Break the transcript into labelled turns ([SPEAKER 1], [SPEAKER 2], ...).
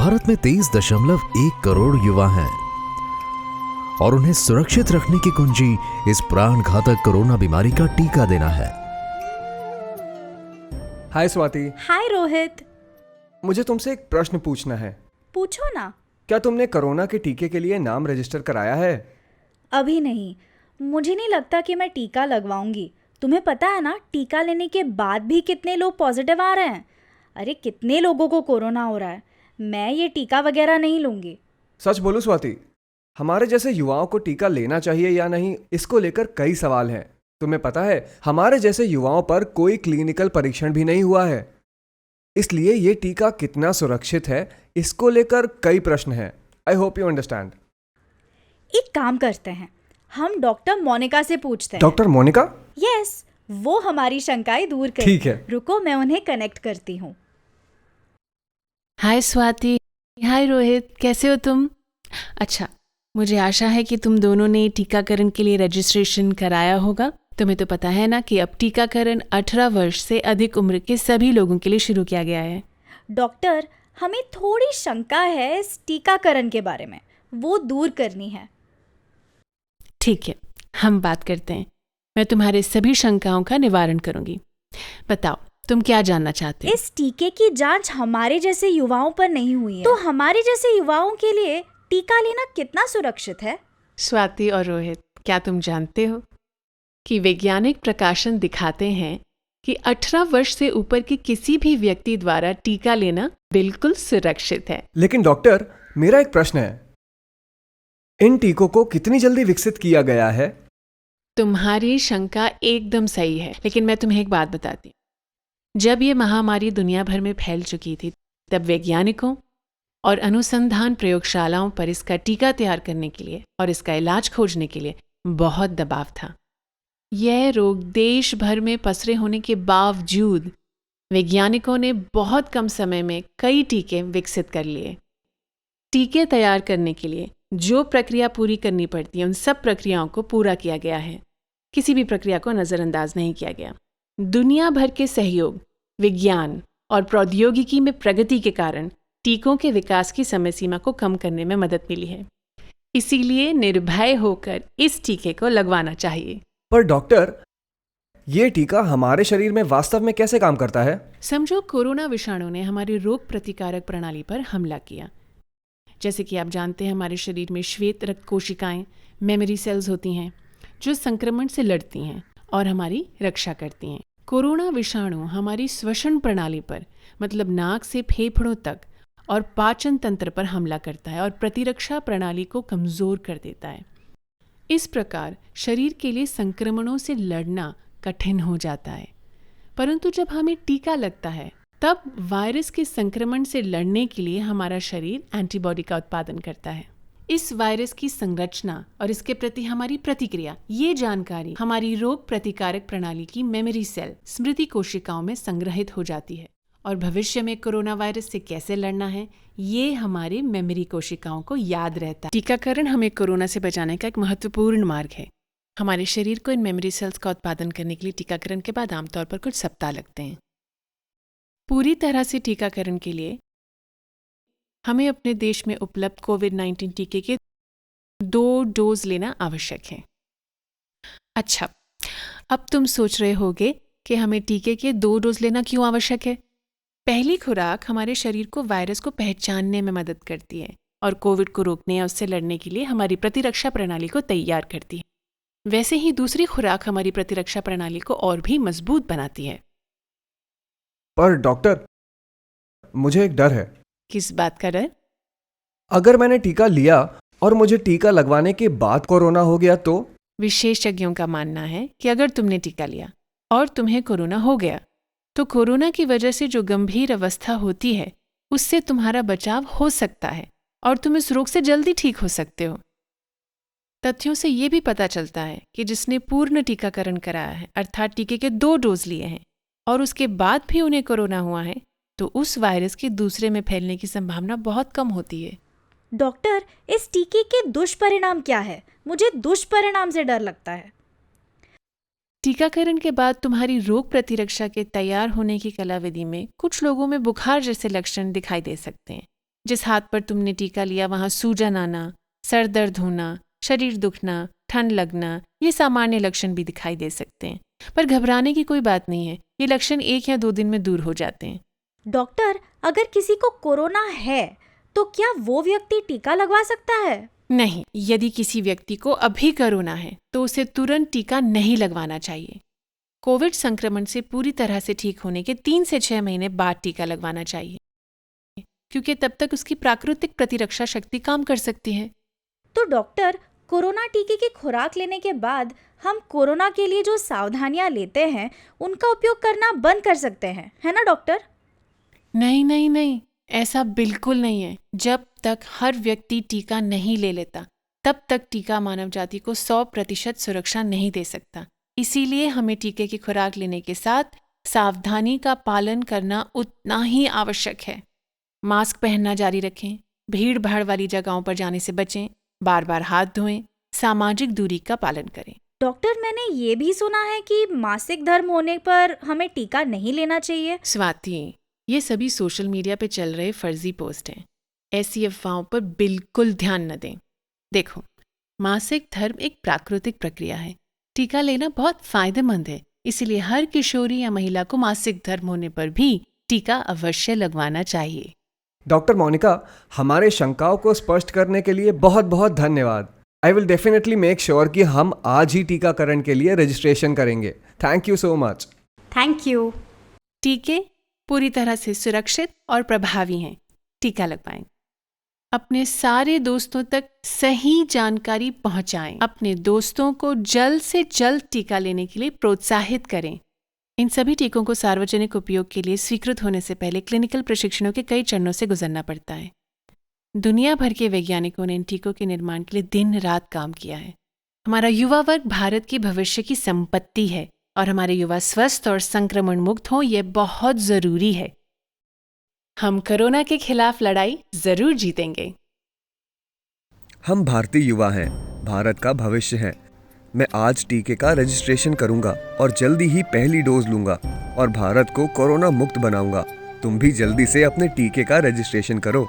[SPEAKER 1] भारत में 23.1 करोड़ युवा हैं और उन्हें सुरक्षित रखने की कुंजी इस प्राण घातक कोरोना बीमारी का टीका देना है।
[SPEAKER 2] हाय स्वाति।
[SPEAKER 3] हाय रोहित।
[SPEAKER 2] मुझे तुमसे एक प्रश्न पूछना है।
[SPEAKER 3] पूछो ना।
[SPEAKER 2] क्या तुमने कोरोना के टीके के लिए नाम रजिस्टर कराया है?
[SPEAKER 3] अभी नहीं, मुझे नहीं लगता कि मैं टीका लगवाऊंगी। तुम्हें पता है ना, टीका लेने के बाद भी कितने लोग पॉजिटिव आ रहे हैं। अरे कितने लोगों को कोरोना हो रहा है। मैं ये टीका वगैरह नहीं लूंगी।
[SPEAKER 2] सच बोलो स्वाति, हमारे जैसे युवाओं को टीका लेना चाहिए या नहीं, इसको लेकर कई सवाल हैं। तुम्हें पता है, हमारे जैसे युवाओं पर कोई क्लिनिकल परीक्षण भी नहीं हुआ है, इसलिए ये टीका कितना सुरक्षित है, इसको लेकर कई प्रश्न हैं। I hope you understand.
[SPEAKER 3] एक काम करते हैं, हम डॉक्टर मोनिका से पूछते हैं।
[SPEAKER 2] डॉक्टर मोनिका?
[SPEAKER 3] यस, वो हमारी शंकाएं दूर करें।
[SPEAKER 2] ठीक है।
[SPEAKER 3] रुको, मैं उन्हें कनेक्ट करती हूँ।
[SPEAKER 4] हाय स्वाति। हाय रोहित, कैसे हो तुम? अच्छा, मुझे आशा है कि तुम दोनों ने टीकाकरण के लिए रजिस्ट्रेशन कराया होगा। तुम्हें तो पता है ना कि अब टीकाकरण 18 वर्ष से अधिक उम्र के सभी लोगों के लिए शुरू किया गया है।
[SPEAKER 3] डॉक्टर, हमें थोड़ी शंका है इस टीकाकरण के बारे में, वो दूर करनी है।
[SPEAKER 4] ठीक है, हम बात करते हैं। मैं तुम्हारे सभी शंकाओं का निवारण करूंगी। बताओ, तुम क्या जानना चाहते हो?
[SPEAKER 3] इस टीके की जांच हमारे जैसे युवाओं पर नहीं हुई है, तो हमारे जैसे युवाओं के लिए टीका लेना कितना सुरक्षित है?
[SPEAKER 4] स्वाति और रोहित, क्या तुम जानते हो कि वैज्ञानिक प्रकाशन दिखाते हैं कि 18 वर्ष से ऊपर के किसी भी व्यक्ति द्वारा टीका लेना बिल्कुल सुरक्षित है।
[SPEAKER 2] लेकिन डॉक्टर, मेरा एक प्रश्न है, इन टीकों को कितनी जल्दी विकसित किया गया है?
[SPEAKER 4] तुम्हारी शंका एकदम सही है, लेकिन मैं तुम्हें एक बात बताती हूँ। जब ये महामारी दुनिया भर में फैल चुकी थी, तब वैज्ञानिकों और अनुसंधान प्रयोगशालाओं पर इसका टीका तैयार करने के लिए और इसका इलाज खोजने के लिए बहुत दबाव था। यह रोग देश भर में पसरे होने के बावजूद वैज्ञानिकों ने बहुत कम समय में कई टीके विकसित कर लिए। टीके तैयार करने के लिए जो प्रक्रिया पूरी करनी पड़ती है, उन सब प्रक्रियाओं को पूरा किया गया है। किसी भी प्रक्रिया को नज़रअंदाज नहीं किया गया। दुनिया भर के सहयोग, विज्ञान और प्रौद्योगिकी में प्रगति के कारण टीकों के विकास की समय सीमा को कम करने में मदद मिली है। इसीलिए निर्भय होकर इस टीके को लगवाना चाहिए।
[SPEAKER 2] पर डॉक्टर, ये टीका हमारे शरीर में वास्तव में कैसे काम करता है?
[SPEAKER 4] समझो, कोरोना विषाणु ने हमारी रोग प्रतिकारक प्रणाली पर हमला किया। जैसे कि आप जानते हैं, हमारे शरीर में श्वेत रक्त कोशिकाएं, मेमोरी सेल्स होती हैं, जो संक्रमण से लड़ती हैं और हमारी रक्षा करती हैं। कोरोना विषाणु हमारी श्वसन प्रणाली पर, मतलब नाक से फेफड़ों तक, और पाचन तंत्र पर हमला करता है और प्रतिरक्षा प्रणाली को कमजोर कर देता है। इस प्रकार शरीर के लिए संक्रमणों से लड़ना कठिन हो जाता है। परंतु जब हमें टीका लगता है, तब वायरस के संक्रमण से लड़ने के लिए हमारा शरीर एंटीबॉडी का उत्पादन करता है। इस वायरस की संरचना और इसके प्रति हमारी प्रतिक्रिया, ये जानकारी हमारी रोग प्रतिकारक प्रणाली की मेमोरी सेल, स्मृति कोशिकाओं में संग्रहित हो जाती है और भविष्य में कोरोना वायरस से कैसे लड़ना है, ये हमारे मेमोरी कोशिकाओं को याद रहता है। टीकाकरण हमें कोरोना से बचाने का एक महत्वपूर्ण मार्ग है। हमारे शरीर को इन मेमोरी सेल्स का उत्पादन करने के लिए टीकाकरण के बाद आमतौर पर कुछ सप्ताह लगते हैं। पूरी तरह से टीकाकरण के लिए हमें अपने देश में उपलब्ध कोविड-19 टीके के 2 डोज लेना आवश्यक है। अच्छा, अब तुम सोच रहे होगे कि हमें टीके के 2 डोज लेना क्यों आवश्यक है? पहली खुराक हमारे शरीर को वायरस को पहचानने में मदद करती है और कोविड को रोकने या उससे लड़ने के लिए हमारी प्रतिरक्षा प्रणाली को तैयार करती है। वैसे ही दूसरी खुराक हमारी प्रतिरक्षा प्रणाली को और भी मजबूत बनाती है।
[SPEAKER 2] पर डॉक्टर, मुझे एक डर है।
[SPEAKER 4] किस बात का डर?
[SPEAKER 2] अगर मैंने टीका लिया और मुझे टीका लगवाने के बाद कोरोना हो गया तो?
[SPEAKER 4] विशेषज्ञों का मानना है कि अगर तुमने टीका लिया और तुम्हें कोरोना हो गया, तो कोरोना की वजह से जो गंभीर अवस्था होती है, उससे तुम्हारा बचाव हो सकता है और तुम इस रोग से जल्दी ठीक हो सकते हो। तथ्यों से ये भी पता चलता है कि जिसने पूर्ण टीकाकरण कराया है, अर्थात टीके के 2 डोज लिए हैं, और उसके बाद भी उन्हें कोरोना हुआ है, तो उस वायरस के दूसरे में फैलने की संभावना बहुत कम होती है।
[SPEAKER 3] डॉक्टर, इस टीके के दुष्परिणाम क्या है? मुझे दुष्परिणाम से डर लगता है।
[SPEAKER 4] टीकाकरण के बाद तुम्हारी रोग प्रतिरक्षा के तैयार होने की कलाविधि में कुछ लोगों में बुखार जैसे लक्षण दिखाई दे सकते हैं, जिस हाथ पर तुमने टीका लिया वहाँ सूजन आना, सर दर्द होना, शरीर दुखना, ठंड लगना, ये सामान्य लक्षण भी दिखाई दे सकते हैं। पर घबराने की कोई बात नहीं है, ये लक्षण 1 या 2 दिन में दूर हो जाते हैं।
[SPEAKER 3] डॉक्टर, अगर किसी को कोरोना है तो क्या वो व्यक्ति टीका लगवा सकता है?
[SPEAKER 4] नहीं, यदि किसी व्यक्ति को अभी कोरोना है तो उसे तुरंत टीका नहीं लगवाना चाहिए। कोविड संक्रमण से पूरी तरह से ठीक होने के 3 से 6 महीने बाद टीका लगवाना चाहिए, क्योंकि तब तक उसकी प्राकृतिक प्रतिरक्षा शक्ति काम कर सकती है।
[SPEAKER 3] तो डॉक्टर, कोरोना टीके की खुराक लेने के बाद हम कोरोना के लिए जो सावधानियां लेते हैं उनका उपयोग करना बंद कर सकते हैं, है ना डॉक्टर?
[SPEAKER 4] नहीं नहीं नहीं, ऐसा बिल्कुल नहीं है। जब तक हर व्यक्ति टीका नहीं ले लेता तब तक टीका मानव जाति को 100% सुरक्षा नहीं दे सकता। इसीलिए हमें टीके की खुराक लेने के साथ सावधानी का पालन करना उतना ही आवश्यक है। मास्क पहनना जारी रखें, भीड़ भाड़ वाली जगहों पर जाने से बचें, बार बार हाथ धोएं, सामाजिक दूरी का पालन करें।
[SPEAKER 3] डॉक्टर, मैंने ये भी सुना है कि मासिक धर्म होने पर हमें टीका नहीं लेना चाहिए।
[SPEAKER 4] स्वाति, ये सभी सोशल मीडिया पे चल रहे फर्जी पोस्ट हैं। ऐसी अफवाहों पर बिल्कुल ध्यान न दें। देखो, मासिक धर्म एक प्राकृतिक प्रक्रिया है। टीका लेना बहुत फायदेमंद है, इसीलिए हर किशोरी या महिला को मासिक धर्म होने पर भी टीका अवश्य लगवाना चाहिए।
[SPEAKER 2] डॉक्टर मोनिका, हमारे शंकाओं को स्पष्ट करने के लिए बहुत बहुत धन्यवाद। I will definitely make sure कि हम आज ही टीकाकरण के लिए रजिस्ट्रेशन करेंगे। Thank you so much.
[SPEAKER 3] Thank you.
[SPEAKER 4] टीके पूरी तरह से सुरक्षित और प्रभावी हैं। टीका लगवाएं। अपने सारे दोस्तों तक सही जानकारी पहुंचाएं। अपने दोस्तों को जल्द से जल्द टीका लेने के लिए प्रोत्साहित करें। इन सभी टीकों को सार्वजनिक उपयोग के लिए स्वीकृत होने से पहले क्लिनिकल प्रशिक्षणों के कई चरणों से गुजरना पड़ता है। दुनिया भर के वैज्ञानिकों ने इन टीकों के निर्माण के लिए दिन रात काम किया है। हमारा युवा वर्ग भारत के भविष्य की संपत्ति है और हमारे युवा स्वस्थ और संक्रमण मुक्त हों, ये बहुत जरूरी है। हम कोरोना के खिलाफ लड़ाई जरूर जीतेंगे।
[SPEAKER 5] हम भारतीय युवा हैं, भारत का भविष्य है। मैं आज टीके का रजिस्ट्रेशन करूंगा और जल्दी ही पहली डोज लूंगा और भारत को कोरोना मुक्त बनाऊंगा। तुम भी जल्दी से अपने टीके का रजिस्ट्रेशन करो।